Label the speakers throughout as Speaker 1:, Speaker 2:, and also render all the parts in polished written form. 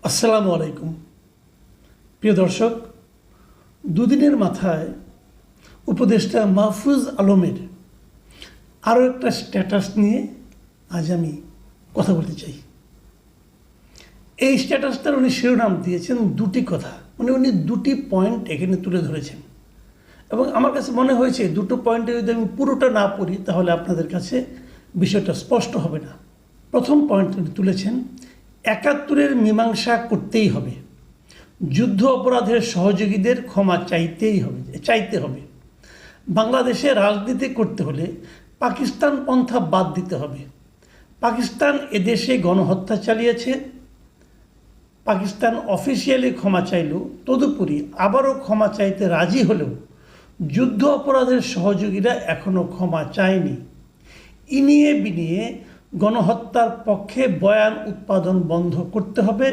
Speaker 1: আসসালামু আলাইকুম প্রিয় দর্শক, দুদিনের মাথায় উপদেষ্টা মাহফুজ আলমের আরও একটা স্ট্যাটাস নিয়ে আজ আমি কথা বলতে চাই। এই স্ট্যাটাসটার উনি শিরোনাম দিয়েছেন দুটি কথা, উনি দুটি পয়েন্ট এখানে তুলে ধরেছেন এবং আমার কাছে মনে হয়েছে দুটো পয়েন্টে যদি আমি পুরোটা না পড়ি তাহলে আপনাদের কাছে বিষয়টা স্পষ্ট হবে না। প্রথম পয়েন্ট উনি তুলেছেন, ৭১-এর মীমাংসা করতেই হবে, যুদ্ধ অপরাধের সহযোগীদের ক্ষমা চাইতে হবে। বাংলাদেশে রাজনীতি করতে হলে পাকিস্তান পন্থা বাদ দিতে হবে। পাকিস্তান এদেশে গণহত্যা চালিয়েছে, পাকিস্তান অফিসিয়ালি ক্ষমা চাইলেও তদুপরি আবারও ক্ষমা চাইতে রাজি হলেও যুদ্ধ অপরাধের সহযোগীরা এখনও ক্ষমা চায়নি। ইনিয়ে বিনিয়ে গণহত্যার পক্ষে বয়ান উৎপাদন বন্ধ করতে হবে,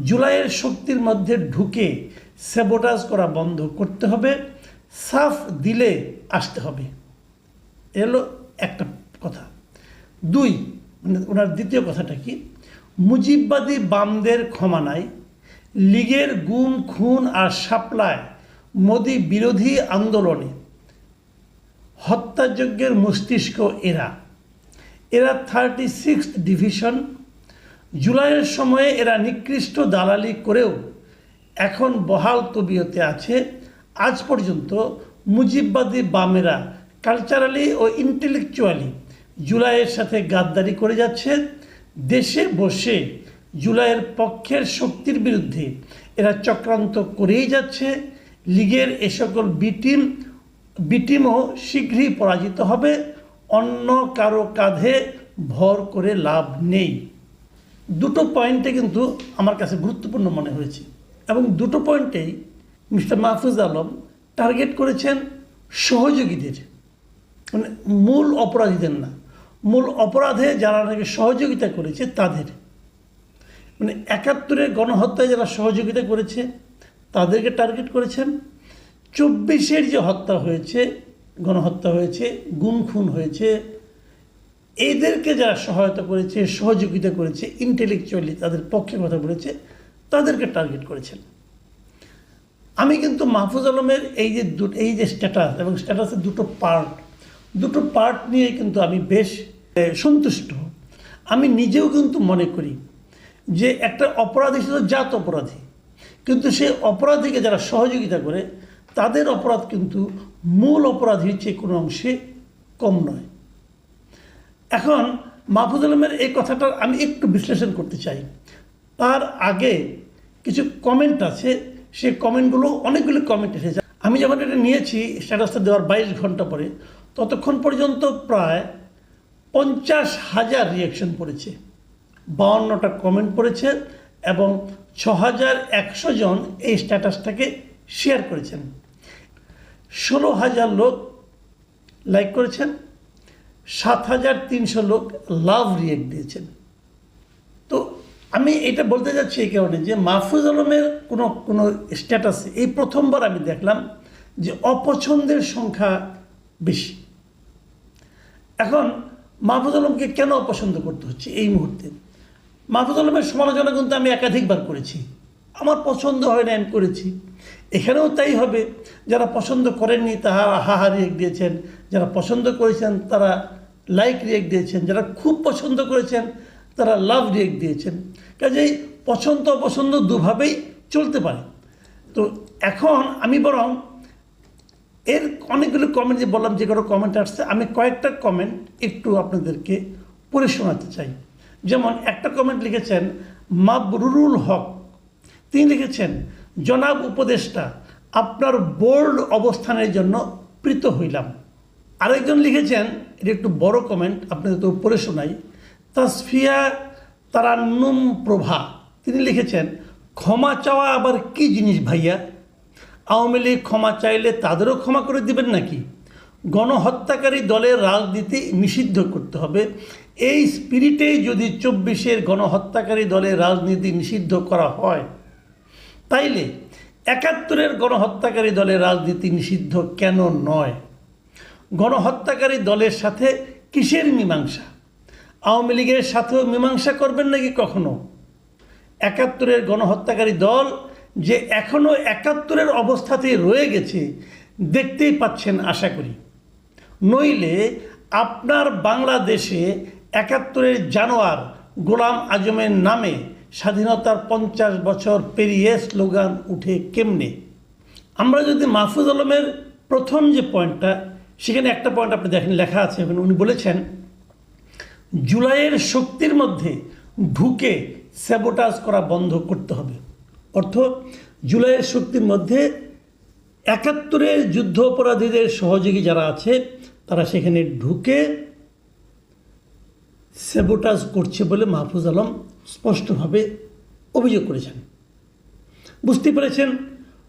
Speaker 1: জুলাইয়ের শক্তির মধ্যে ঢুকে স্যাবোটাজ করা বন্ধ করতে হবে, সাফ দিলে আসতে হবে। এলো একটা কথা। দুই, ওনার দ্বিতীয় কথাটা কি, মুজিববাদী বামদের ক্ষমা নাই, লীগের গুম খুন আর সাপ্লায় মোদি বিরোধী আন্দোলনে হত্যাযজ্ঞের মস্তিষ্ক এরা 36th ডিভিশন। জুলাইয়ের সময়ে এরা নিকৃষ্ট দালালি করেও এখন বহাল তবিয়তে আছে। আজ পর্যন্ত মুজিববাদী বামেরা কালচারালি ও ইন্টেলেকচুয়ালি জুলাইয়ের সাথে গাদ্দারি করে যাচ্ছে। দেশে বসে জুলাইয়ের পক্ষের শক্তির বিরুদ্ধে এরা চক্রান্ত করেই যাচ্ছে। লীগের এ সকল বিটিমও শীঘ্রই পরাজিত হবে, অন্য কারো কাঁধে ভর করে লাভ নেই। দুটো পয়েন্টে কিন্তু আমার কাছে গুরুত্বপূর্ণ মনে হয়েছে এবং দুটো পয়েন্টেই মিস্টার মাহফুজ আলম টার্গেট করেছেন সহযোগীদের, মানে মূল অপরাধীদের না, মূল অপরাধে যারা নাকি সহযোগিতা করেছে তাদের, মানে ৭১-এর গণহত্যায় যারা সহযোগিতা করেছে তাদেরকে টার্গেট করেছেন। ২৪-এর যে হত্যা হয়েছে, গণহত্যা হয়েছে, গুম খুন হয়েছে, এদেরকে যারা সহায়তা করেছে, সহযোগিতা করেছে, ইন্টেলেকচুয়ালি তাদের পক্ষে কথা বলেছে, তাদেরকে টার্গেট করেছেন। আমি কিন্তু মাহফুজ আলমের এই যে স্ট্যাটাস এবং স্ট্যাটাসের দুটো পার্ট নিয়ে কিন্তু আমি বেশ সন্তুষ্ট। আমি নিজেও কিন্তু মনে করি যে একটা অপরাধী শুধু জাত অপরাধী, কিন্তু সেই অপরাধীকে যারা সহযোগিতা করে তাদের অপরাধ কিন্তু মূল অপরাধীর চেয়ে কোনো অংশে কম নয়। এখন মাহফুজ আলমের এই কথাটা আমি একটু বিশ্লেষণ করতে চাই। তার আগে কিছু কমেন্ট আছে, সেই কমেন্টগুলো অনেকগুলো কমেন্ট এসেছে। আমি যখন এটা নিয়েছি স্ট্যাটাসটা দেওয়ার 22 ঘন্টা পরে, ততক্ষণ পর্যন্ত প্রায় 50,000 রিয়াকশন পড়েছে, 52টা কমেন্ট পড়েছে এবং 6,100 জন এই স্ট্যাটাসটাকে শেয়ার করেছেন। 16,000 লোক লাইক করেছেন, 7,300 লোক লাভ রিয়েক্ট দিয়েছেন। তো আমি এটা বলতে যাচ্ছি এই কারণে যে মাহফুজ আলমের কোনো স্ট্যাটাসে এই প্রথমবার আমি দেখলাম যে অপছন্দের সংখ্যা বেশি। এখন মাহফুজ আলমকে কেন অপছন্দ করতে হচ্ছে এই মুহূর্তে? মাহফুজ আলমের সমালোচনা কিন্তু আমি একাধিকবার করেছি, আমার পছন্দ হয় না, আমি করেছি। এখানেও তাই হবে, যারা পছন্দ করেননি তারা হাহা রিয়েক্ট দিয়েছেন, যারা পছন্দ করেছেন তারা লাইক রিয়েক্ট দিয়েছেন, যারা খুব পছন্দ করেছেন তারা লাভ রিয়েক্ট দিয়েছেন। কাজেই পছন্দ অপছন্দ দুভাবেই চলতে পারে। তো এখন আমি বরং এর অনেকগুলো কমেন্ট যে বললাম, যে কোনো কমেন্ট আসছে, আমি কয়েকটা কমেন্ট একটু আপনাদেরকে পড়ে শোনাতে চাই। যেমন একটা কমেন্ট লিখেছেন মাবরুরুল হক, তিনি লিখেছেন, জনাব উপদেষ্টা, আপনার বোল্ড অবস্থানের জন্য প্রীত হইলাম। আরেকজন লিখেছেন, এটা একটু বড় কমেন্ট, আপনাদের তো পড়ে শোনাই, তাসফিয়া তারান্নুম প্রভা, তিনি লিখেছেন, ক্ষমা চাওয়া আবার কি জিনিস ভাইয়া? আওয়ামী লীগ ক্ষমা চাইলে তাদেরও ক্ষমা করে দিবেন নাকি? গণহত্যাকারী দলের রাজনীতি নিষিদ্ধ করতে হবে। এই স্পিরিটেই যদি 24-এর গণহত্যাকারী দলের রাজনীতি নিষিদ্ধ করা হয়, তাইলে ৭১-এর গণহত্যাকারী দলের রাজনীতি নিষিদ্ধ কেন নয়? গণহত্যাকারী দলের সাথে কিসের মীমাংসা? আওয়ামী লীগের সাথেও মীমাংসা করবেন নাকি কখনো? একাত্তরের গণহত্যাকারী দল যে এখনও একাত্তরের অবস্থাতেই রয়ে গেছে দেখতেই পাচ্ছেন আশা করি। নইলে আপনার বাংলাদেশে একাত্তরের জানোয়ার গোলাম আজমের নামে স্বাধীনতার 50 বছর পেরিয়ে স্লোগান উঠে কেমনে? আমরা যদি মাহফুজ আলমের প্রথম যে পয়েন্টটা, সেখানে একটা পয়েন্ট আপনি দেখেন লেখা আছে, উনি বলেছেন জুলাইয়ের শক্তির মধ্যে ঢুকে স্যাবোটাজ করা বন্ধ করতে হবে। অর্থ, জুলাইয়ের শক্তির মধ্যে একাত্তরের যুদ্ধ অপরাধীদের সহযোগী যারা আছে তারা সেখানে ঢুকে স্যাবোটাজ করছে বলে মাহফুজ আলম স্পষ্টভাবে অভিযোগ করেছেন। বুঝতে পেরেছেন?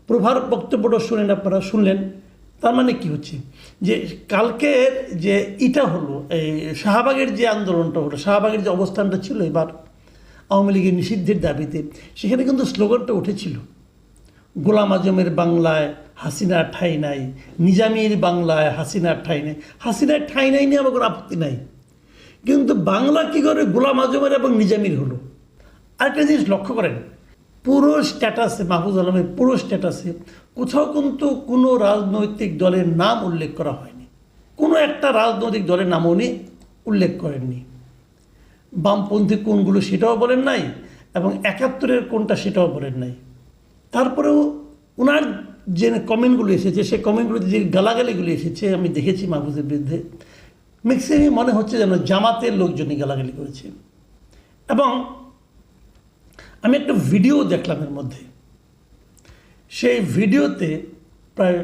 Speaker 1: প্রভার বক্তব্যটা আপনারা শুনলেন। তার মানে কি হচ্ছে যে কালকের যে এটা হলো, এই শাহবাগের যে আন্দোলনটা হলো, শাহবাগের যে অবস্থানটা ছিল এবার আওয়ামী লীগের নিষিদ্ধের দাবিতে, সেখানে কিন্তু স্লোগানটা উঠেছিল গোলাম আজমের বাংলায় হাসিনার ঠাঁই নাই, নিজামীর বাংলায় হাসিনার ঠাঁই নাই। হাসিনার ঠাঁই নাই নিয়ে আমার কোনো আপত্তি নাই, কিন্তু বাংলা কী করে গোলাম আজমের এবং নিজামীর হলো? আরেকটা জিনিস লক্ষ্য করেন, পুরো স্ট্যাটাসে, মাহফুজ আলমের পুরো স্ট্যাটাসে কোথাও কিন্তু কোনো রাজনৈতিক দলের নাম উল্লেখ করা হয়নি। কোনো একটা রাজনৈতিক দলের নাম উনি উল্লেখ করেননি। বামপন্থী কোনগুলো সেটাও বলেন নাই, এবং একাত্তরের কোনটা সেটাও বলেন নাই। তারপরেও ওনার যে কমেন্টগুলো এসেছে, সেই কমেন্টগুলোতে যে গালাগালিগুলো এসেছে আমি দেখেছি মাহফুজের বিরুদ্ধে, ম্যাক্সিমাম মনে হচ্ছে যেন জামাতের লোকজনই গালাগালি করেছে। এবং আমি একটা ভিডিও দেখলাম এর মধ্যে, সেই ভিডিওতে প্রায়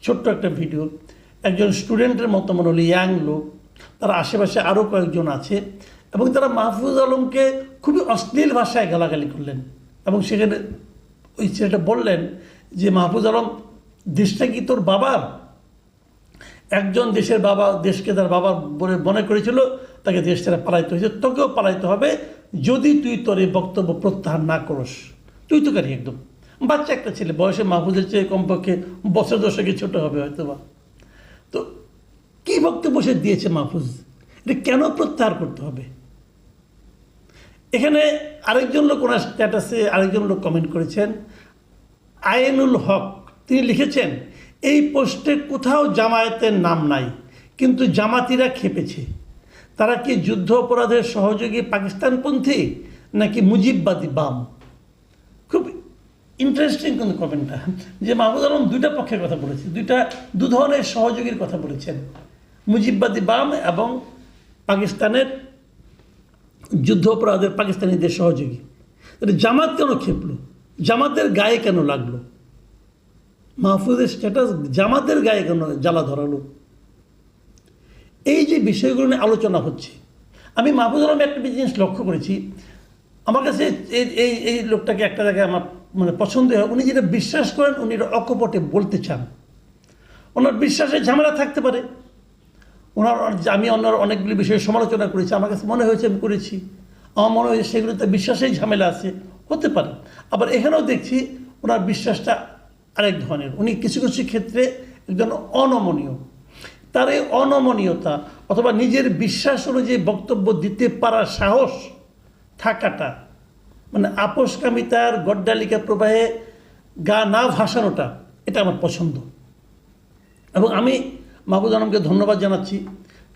Speaker 1: ছোট্ট একটা ভিডিও, একজন স্টুডেন্টের মতো মনে হলো, ইয়াং লোক, তার আশেপাশে আরও কয়েকজন আছে, এবং তারা মাহফুজ আলমকে খুবই অশ্লীল ভাষায় গালাগালি করলেন। এবং সেখানে ওই ছেলেটা বললেন যে মাহফুজ আলম, দেশটা কি তোর বাবার? একজন দেশের বাবা, দেশকে তার বাবা বলে মনে করেছিল, তাকে দেশ ছেড়ে পালাইতে হয়েছে, তোকেও পালাইতে হবে যদি তুই তোর এই বক্তব্য প্রত্যাহার না করস। তুই তো কারি একদম বাচ্চা একটা ছেলে, বয়সে মাহফুজের চেয়ে কমপক্ষে বছর দশকে ছোটো হবে হয়তো বা। তো কী বক্তব্য সে দিয়েছে মাহফুজ, এটা কেন প্রত্যাহার করতে হবে? এখানে আরেকজন লোক, ওনার স্ট্যাটাসে আরেকজন লোক কমেন্ট করেছেন, আইনুল হক, তিনি লিখেছেন এই পোস্টে কোথাও জামায়াতের নাম নাই, কিন্তু জামাতিরা খেপেছে। তারা কি যুদ্ধ অপরাধের সহযোগী পাকিস্তানপন্থী নাকি মুজিববাদী বাম? খুব ইন্টারেস্টিং কিন্তু কমেন্টটা, যে মাহফুজ আলম দুইটা পক্ষের কথা বলেছে, দু ধরনের সহযোগীর কথা বলেছেন, মুজিববাদী বাম এবং পাকিস্তানের যুদ্ধ অপরাধের পাকিস্তানিদের সহযোগী। জামাত কেন খেপলো? জামাতের গায়ে কেন লাগলো? মাহফুজের স্ট্যাটাস জামাতের গায়ে কেন জ্বালা ধরালো? এই যে বিষয়গুলো নিয়ে আলোচনা হচ্ছে, আমি মাহফুজ আলম একটা জিনিস লক্ষ্য করেছি, আমার কাছে এই লোকটাকে একটা জায়গায় আমার পছন্দ হয়, উনি যেটা বিশ্বাস করেন উনি এটা অকপটে বলতে চান। ওনার বিশ্বাসে ঝামেলা থাকতে পারে, আমি ওনার অনেকগুলি বিষয়ে সমালোচনা করেছি, আমার কাছে মনে হয়েছে আমি করেছি, আমার মনে হয়েছে সেগুলোতে বিশ্বাসেই ঝামেলা আছে, হতে পারে। আবার এখানেও দেখছি ওনার বিশ্বাসটা আরেক ধরনের, উনি কিছু কিছু ক্ষেত্রে একজন অনমনীয়। তার এই অনমনীয়তা অথবা নিজের বিশ্বাস অনুযায়ী বক্তব্য দিতে পারার সাহস থাকাটা, আপোষকামিতার গড্ডালিকা প্রবাহে গা না ভাসানোটা, এটা আমার পছন্দ। এবং আমি মাহফুজ আলমকে ধন্যবাদ জানাচ্ছি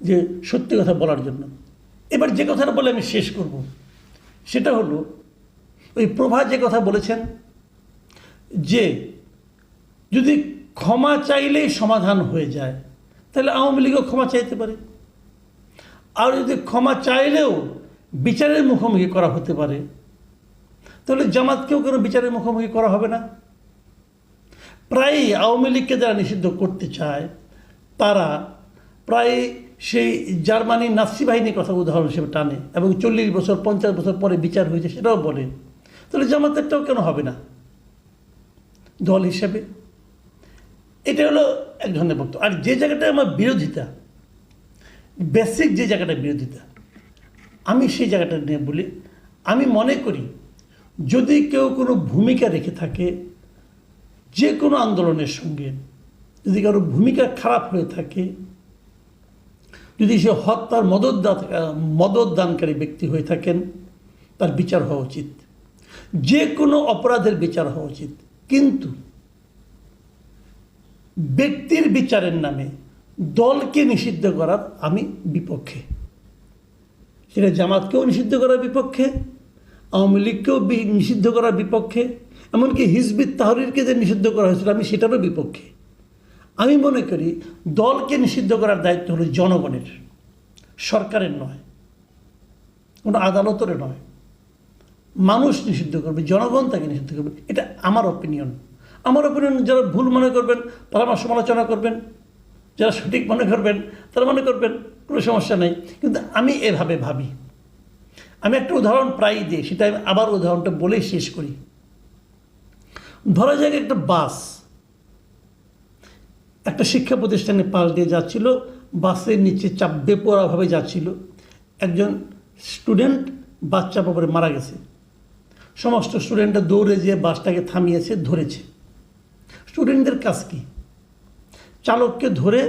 Speaker 1: যে সত্যি কথা বলার জন্য। এবার যে কথাটা বলে আমি শেষ করব, সেটা হলো ওই প্রভা যে কথা বলেছেন যে যদি ক্ষমা চাইলেই সমাধান হয়ে যায়, তাহলে আওয়ামী লীগও ক্ষমা চাইতে পারে। আর যদি ক্ষমা চাইলেও বিচারের মুখোমুখি করা হতে পারে, তাহলে জামাতকেও কেন বিচারের মুখোমুখি করা হবে না? প্রায় আওয়ামী লীগকে যারা নিষিদ্ধ করতে চায় তারা প্রায় সেই জার্মানির নাৎসি বাহিনীর কথা উদাহরণ হিসেবে টানে, এবং 40 বছর 50 বছর পরে বিচার হয়েছে সেটাও বলে। তাহলে জামাতেরটাও কেন হবে না দল হিসেবে? এটা হলো এক ধরনের বক্তব্য। আর যে জায়গাটা আমার বিরোধিতা, বেসিক যে জায়গাটা বিরোধিতা, আমি সেই জায়গাটা নিয়ে বলি। আমি মনে করি যদি কেউ কোনো ভূমিকা রেখে থাকে যে কোনো আন্দোলনের সঙ্গে, যদি কারো ভূমিকা খারাপ হয়ে থাকে, যদি সে হত্যার মদতদানকারী ব্যক্তি হয়ে থাকেন, তার বিচার হওয়া উচিত। যে কোনো অপরাধের বিচার হওয়া উচিত, কিন্তু ব্যক্তির বিচারের নামে দলকে নিষিদ্ধ করার আমি বিপক্ষে। সেটা জামাতকেও নিষিদ্ধ করার বিপক্ষে, আওয়ামী লীগকেও নিষিদ্ধ করার বিপক্ষে, এমনকি হিজবুত তাহরিরকে যে নিষিদ্ধ করা হয়েছিল আমি সেটারও বিপক্ষে। আমি মনে করি দলকে নিষিদ্ধ করার দায়িত্ব হলো জনগণের, সরকারের নয়, কোনো আদালতের নয়। মানুষ নিষিদ্ধ করবে, জনগণ তাকে নিষিদ্ধ করবে। এটা আমার অপিনিয়ন। যারা ভুল মনে করবেন তারা আমার সমালোচনা করবেন, যারা সঠিক মনে করবেন তারা মনে করবেন, কোনো সমস্যা নেই। কিন্তু আমি এভাবে ভাবি। আমি একটা উদাহরণ প্রায়ই দিই, সেটা আমি আবার উদাহরণটা বলেই শেষ করি। ধরা যাক একটা বাস একটা শিক্ষা প্রতিষ্ঠানের পাশ দিয়ে যাচ্ছিল, বাসের নিচে চাপ বেপরোয়াভাবে যাচ্ছিল, একজন স্টুডেন্ট বাচ্চা পরে মারা গেছে। সমস্ত স্টুডেন্টরা দৌড়ে যেয়ে বাসটাকে থামিয়েছে, ধরেছে। স্টুডেন্টদের কাজ কি? চালককে ধরে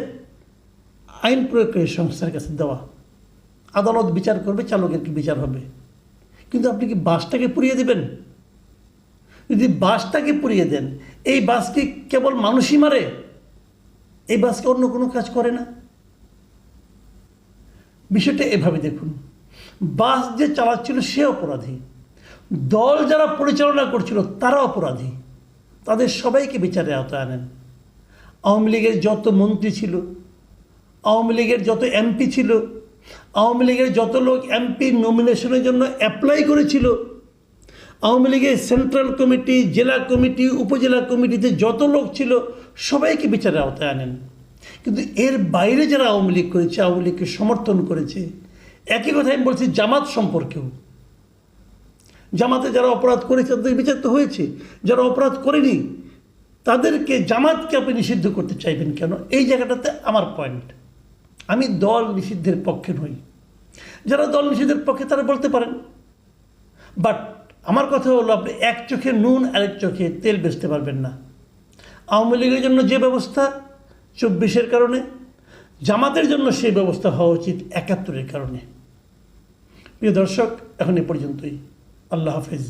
Speaker 1: আইন প্রয়োগকারী সংস্থার কাছে দেওয়া, আদালত বিচার করবে, চালকের কি বিচার হবে। কিন্তু আপনি কি বাসটাকে পুড়িয়ে দেবেন? যদি বাসটাকে পুড়িয়ে দেন, এই বাস কি কেবল মানুষই মারে? এই বাসকে অন্য কোনো কাজ করে না? বিষয়টা এভাবে দেখুন, বাস যে চালাচ্ছিল সে অপরাধী, দল যারা পরিচালনা করছিল তারা অপরাধী। তাদের সবাইকে বিচারে আওতায় আনেন। আওয়ামী লীগের যত মন্ত্রী ছিল, আওয়ামী লীগের যত এমপি ছিল, আওয়ামী লীগের যত লোক এমপি নমিনেশনের জন্য অ্যাপ্লাই করেছিল, আওয়ামী লীগের সেন্ট্রাল কমিটি, জেলা কমিটি, উপজেলা কমিটিতে যত লোক ছিল সবাইকে বিচারে আওতায় আনেন। কিন্তু এর বাইরে যারা আওয়ামী লীগ করেছে, আওয়ামী লীগকে সমর্থন করেছে, একই কথা আমি বলছি জামাত সম্পর্কেও। জামাতে যারা অপরাধ করেছে তাদের বিচার তো হয়েছে, যারা অপরাধ করেনি তাদেরকে, জামাতকে আপনি নিষিদ্ধ করতে চাইবেন কেন? এই জায়গাটাতে আমার পয়েন্ট। আমি দল নিষিদ্ধের পক্ষে নই। যারা দল নিষিদ্ধের পক্ষে তারা বলতে পারেন, বাট আমার কথা হলো আপনি এক চোখে নুন আরেক চোখে তেল বেচতে পারবেন না। আওয়ামী লীগের জন্য যে ব্যবস্থা 24-এর কারণে, জামাতের জন্য সেই ব্যবস্থা হওয়া উচিত 71-এর কারণে। প্রিয় দর্শক, এখন এ পর্যন্তই। আল্লাহ হাফেজ।